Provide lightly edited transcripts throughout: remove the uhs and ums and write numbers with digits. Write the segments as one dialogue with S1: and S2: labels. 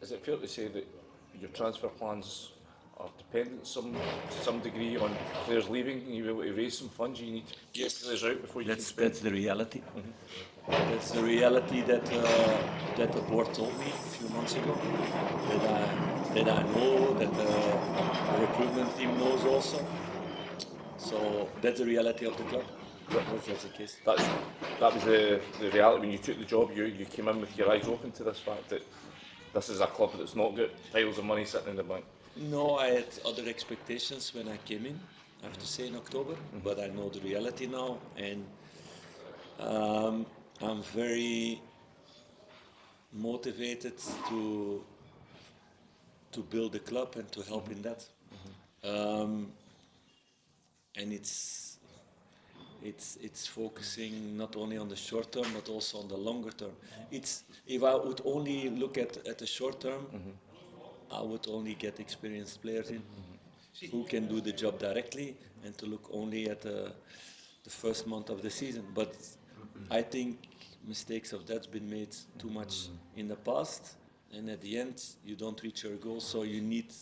S1: Is it fair to say that your transfer plans are dependent to some degree on players leaving and you're able to raise some funds? You need to get players out before you can spend?
S2: That's the reality. That's the reality that the board told me a few months ago. That I know, that the recruitment team knows also. So that's the reality of the club. That's the case.
S1: That was the reality when you took the job. You came in with your eyes open to this fact that this is a club that's not got piles of money sitting in the bank.
S2: No, I had other expectations when I came in, I have to say, in October, but I know the reality now, and I'm very motivated to build the club and to help in that. And it's focusing not only on the short term but also on the longer term. It's if I would only look at the short term, I would only get experienced players in who can do the job directly, and to look only at the first month of the season. But I think mistakes of that's been made too much in the past, and at the end you don't reach your goal. So you need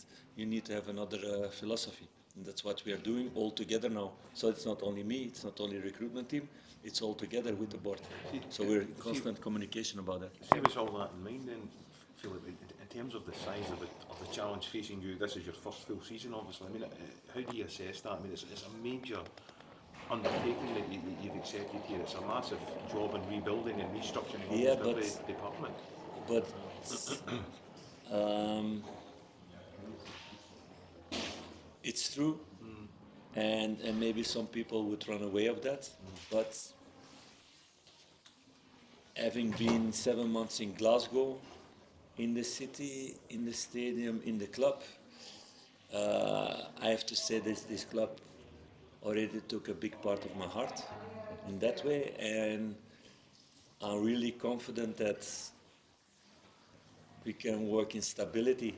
S2: to have another philosophy, and that's what we are doing all together now. So it's not only me, it's not only recruitment team, it's all together with the board. So we're in constant communication about that.
S3: See, with all that in mind, then, Philippe, in terms of the size of the challenge facing you, this is your first full season, obviously. I mean, how do you assess that? I mean, it's a major undertaking that you've accepted here. It's a massive job in rebuilding and restructuring every department.
S2: But it's true, and maybe some people would run away of that, but having been 7 months in Glasgow, in the city, in the stadium, in the club, I have to say this club already took a big part of my heart in that way, and I'm really confident that we can work in stability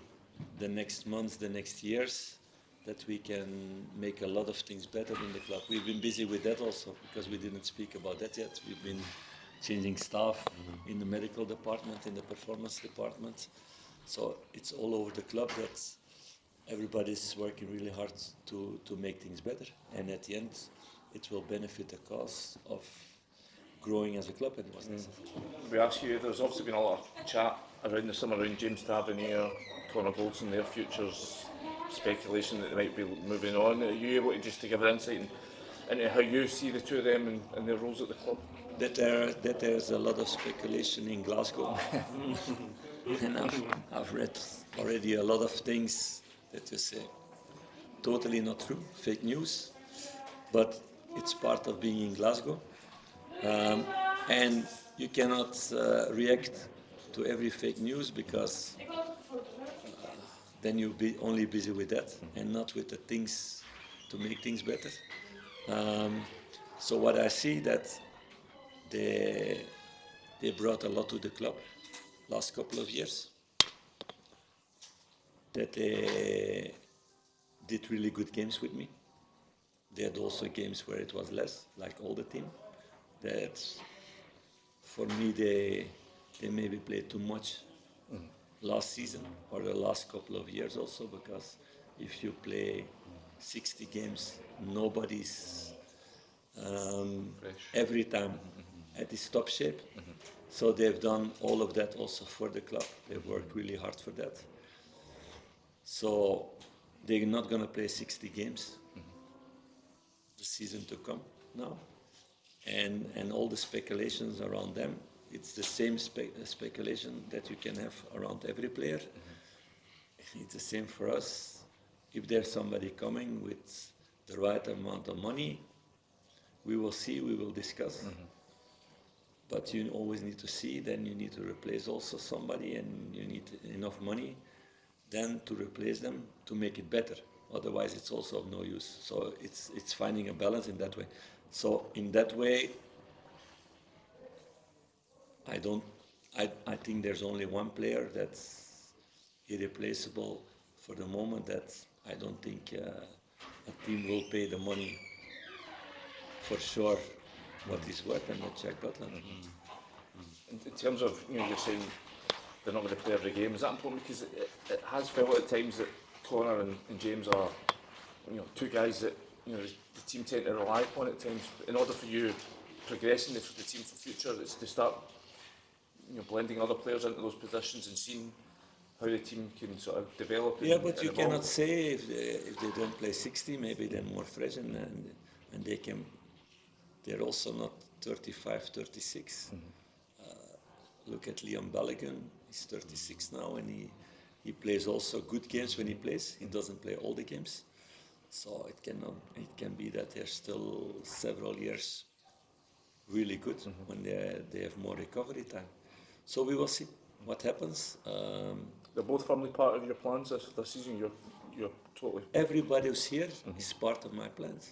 S2: the next months, the next years, that we can make a lot of things better in the club. We've been busy with that also, because we didn't speak about that yet. We've been changing staff in the medical department, in the performance department. So it's all over the club that everybody's working really hard to make things better. And at the end, it will benefit the cause of growing as a club. And
S1: We ask you, there's obviously been a lot of chat around the summer around James Tavernier, Connor Goldson, their futures, speculation that they might be moving on. Are you able to just to give an insight into how you see the two of them and their roles at the club?
S2: That there's a lot of speculation in Glasgow. And I've read already a lot of things that you say totally not true, fake news, but it's part of being in Glasgow. And you cannot react to every fake news, because then you'll be only busy with that and not with the things to make things better. So what I see that they brought a lot to the club last couple of years, that they did really good games with me. They had also games where it was less, like all the team. That for me they maybe played too much last season or the last couple of years also, because if you play 60 games, nobody's every time at his top shape. So they've done all of that also for the club. They've worked really hard for that. So they're not going to play 60 games the season to come now. And all the speculations around them, it's the same speculation that you can have around every player. It's the same for us. If there's somebody coming with the right amount of money, we will see, we will discuss. But you always need to see, then you need to replace also somebody, and you need enough money then to replace them to make it better. Otherwise it's also of no use. So it's finding a balance in that way. So in that way, I think there's only one player that's irreplaceable for the moment, that I don't think a team will pay the money for sure what he's worth, and that's Jack Butland.
S1: In terms of, you're saying they're not going to play every game. Is that important? Because it has felt at times that Connor and James are, two guys that the team tend to rely upon at times. In order for you progressing the team for future, it's to start blending other players into those positions and seeing how the team can sort of develop.
S2: Yeah, but
S1: and
S2: you
S1: evolve.
S2: cannot say if they don't play 60, maybe they're more fresh and they can. They're also not 35, 36. Look at Leon Balogun. He's 36 now, and he plays also good games when he plays. He doesn't play all the games, so it can be that they're still several years really good when they have more recovery time. So we will see what happens.
S1: They're both firmly part of your plans this season. You're totally.
S2: Everybody who's here is part of my plans.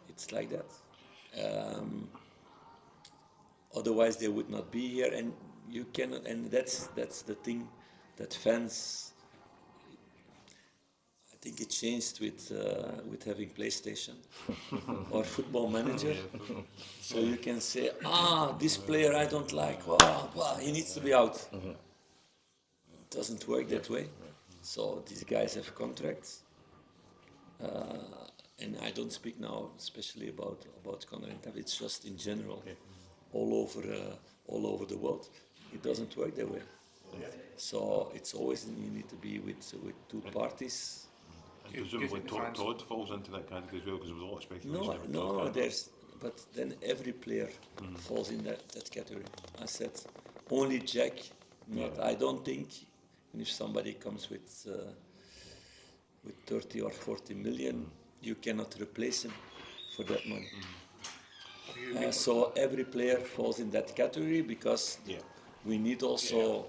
S2: It's like that. Otherwise, they would not be here, and you cannot. And that's the thing that fans. I think it changed with having PlayStation or Football Manager. So you can say, this player I don't like. Well, he needs to be out. It doesn't work that way. So these guys have contracts. And I don't speak now especially about Conor and Tav, it's just in general, all over the world. It doesn't work that way. So it's always you need to be with two parties.
S3: And presumably Todd falls into that category as well, because there was a lot of speculation.
S2: No, but then every player falls in that category. I said only Jack. I don't think, and if somebody comes with 30 or 40 million, you cannot replace him for that money. So every player falls in that category because we need also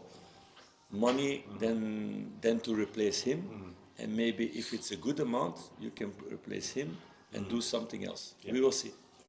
S2: money then to replace him. And maybe if it's a good amount, you can replace him and do something else. We will see.